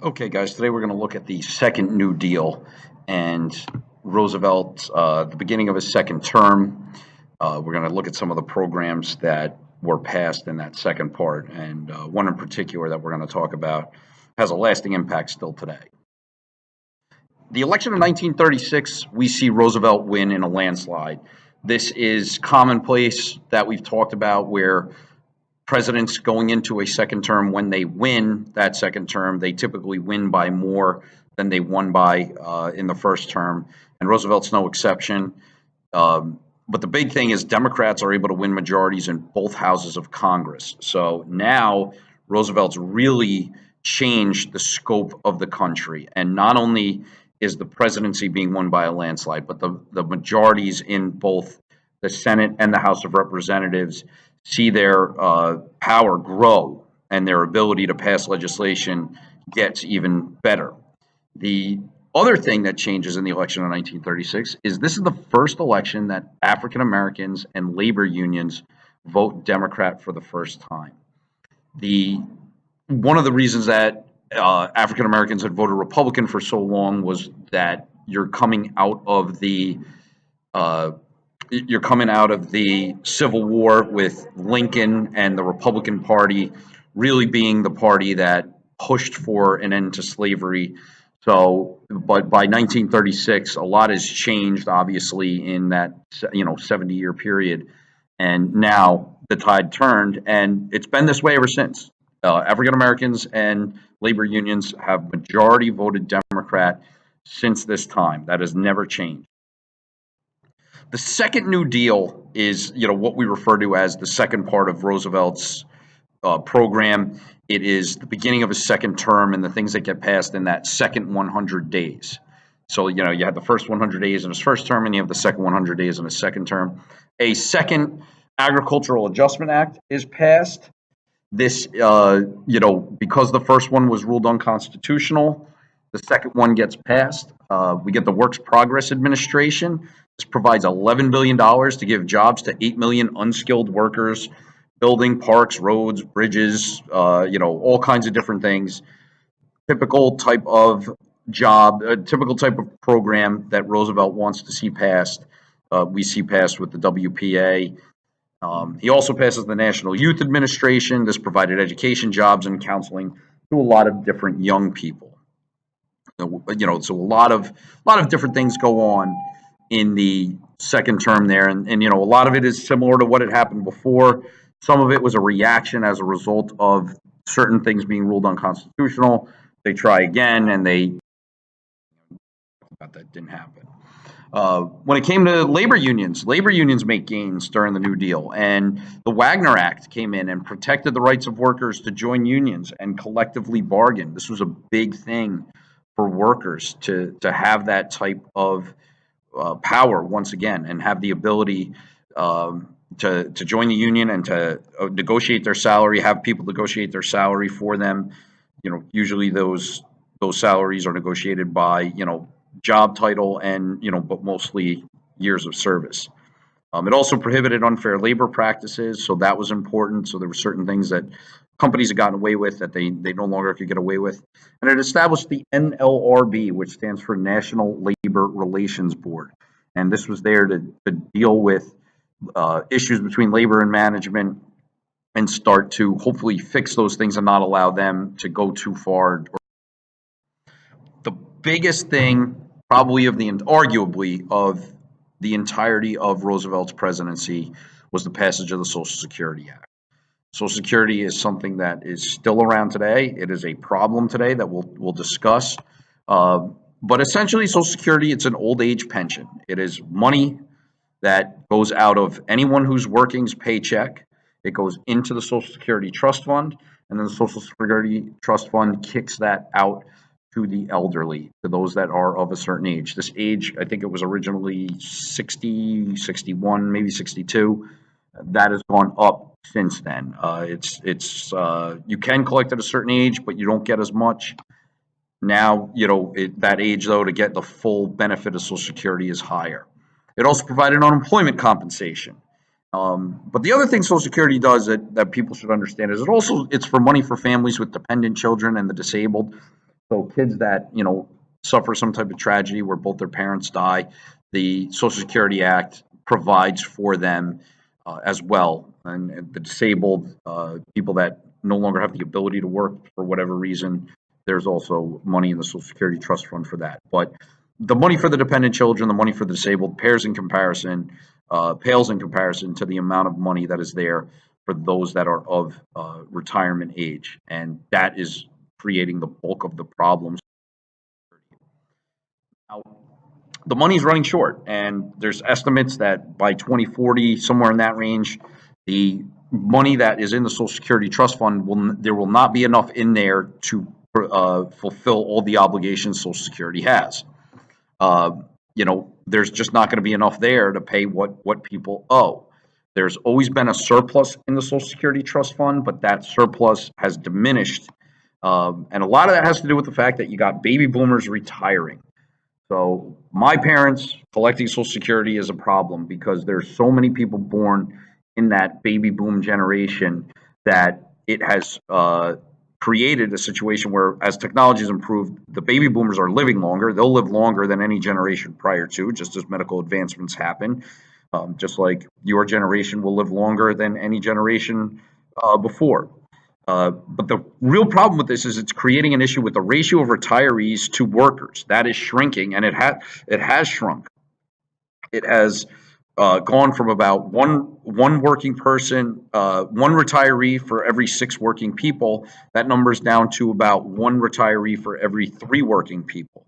Okay, guys, today we're going to look at the second New Deal and Roosevelt, the beginning of his second term. We're going to look at some of the programs that were passed in that second part, and one in particular that we're going to talk about has a lasting impact still today. The election of 1936, we see Roosevelt win in a landslide. This is commonplace that we've talked about where presidents going into a second term, when they win that second term, they typically win by more than they won by in the first term. And Roosevelt's no exception. But the big thing is Democrats are able to win majorities in both houses of Congress. So now Roosevelt's really changed the scope of the country. And not only is the presidency being won by a landslide, but the majorities in both the Senate and the House of Representatives see their power grow and their ability to pass legislation gets even better. The other thing that changes in the election of 1936 is this is the first election that African Americans and labor unions vote Democrat for the first time. One of the reasons that African Americans had voted Republican for so long was that you're coming out of the Civil War with Lincoln and the Republican Party really being the party that pushed for an end to slavery. So, but by 1936, a lot has changed, obviously, in that 70-year period, and now the tide turned, and it's been this way ever since. African Americans and labor unions have majority voted Democrat since this time. That has never changed. The second New Deal is, what we refer to as the second part of Roosevelt's program. It is the beginning of his second term and the things that get passed in that second 100 days. So, you had the first 100 days in his first term, and you have the second 100 days in his second term. A second Agricultural Adjustment Act is passed. This, because the first one was ruled unconstitutional, the second one gets passed. We get the Works Progress Administration. This provides $11 billion to give jobs to 8 million unskilled workers, building parks, roads, bridges, all kinds of different things. Typical type of program that Roosevelt wants to see passed. We see passed with the WPA. He also passes the National Youth Administration. This provided education, jobs, and counseling to a lot of different young people. So a lot of different things go on in the second term there, and a lot of it is similar to what had happened before. Some of it was a reaction as a result of certain things being ruled unconstitutional. They try again, and that didn't happen. When it came to labor unions make gains during the New Deal, and the Wagner Act came in and protected the rights of workers to join unions and collectively bargain. This was a big thing for workers to have that type of power once again, and have the ability to join the union and to negotiate their salary, have people negotiate their salary for them. Usually those salaries are negotiated by job title and but mostly years of service. It also prohibited unfair labor practices, so that was important. So there were certain things that companies had gotten away with that they no longer could get away with. And it established the NLRB, which stands for National Labor Relations Board. And this was there to deal with issues between labor and management and start to hopefully fix those things and not allow them to go too far. The biggest thing arguably of the entirety of Roosevelt's presidency was the passage of the Social Security Act. Social Security is something that is still around today. It is a problem today that we'll discuss. But essentially, Social Security, it's an old age pension. It is money that goes out of anyone who's working's paycheck. It goes into the Social Security Trust Fund, and then the Social Security Trust Fund kicks that out to the elderly, to those that are of a certain age. This age, I think it was originally 60, 61, maybe 62. That has gone up since then. You can collect at a certain age, but you don't get as much. Now, that age, though, to get the full benefit of Social Security is higher. It also provided unemployment compensation. But the other thing Social Security does that people should understand is it's for money for families with dependent children and the disabled. So kids that, suffer some type of tragedy where both their parents die, the Social Security Act provides for them as well. And the disabled, people that no longer have the ability to work for whatever reason, there's also money in the Social Security Trust Fund for that. But the money for the dependent children, the money for the disabled, pales in comparison to the amount of money that is there for those that are of retirement age, and that is creating the bulk of the problems. Now, the money's running short, and there's estimates that by 2040, somewhere in that range, the money that is in the Social Security Trust Fund there will not be enough in there to fulfill all the obligations Social Security has. There's just not going to be enough there to pay what people owe. There's always been a surplus in the Social Security Trust Fund, but that surplus has diminished. And a lot of that has to do with the fact that you got baby boomers retiring. So my parents collecting Social Security is a problem because there's so many people born in that baby boom generation that it has created a situation where, as technology has improved, the baby boomers are living longer. They'll live longer than any generation prior to, just as medical advancements happen. Just like your generation will live longer than any generation before. But the real problem with this is it's creating an issue with the ratio of retirees to workers. That is shrinking, and it has shrunk. It has gone from about one working person, one retiree for every 6 working people. That number's down to about one retiree for every 3 working people.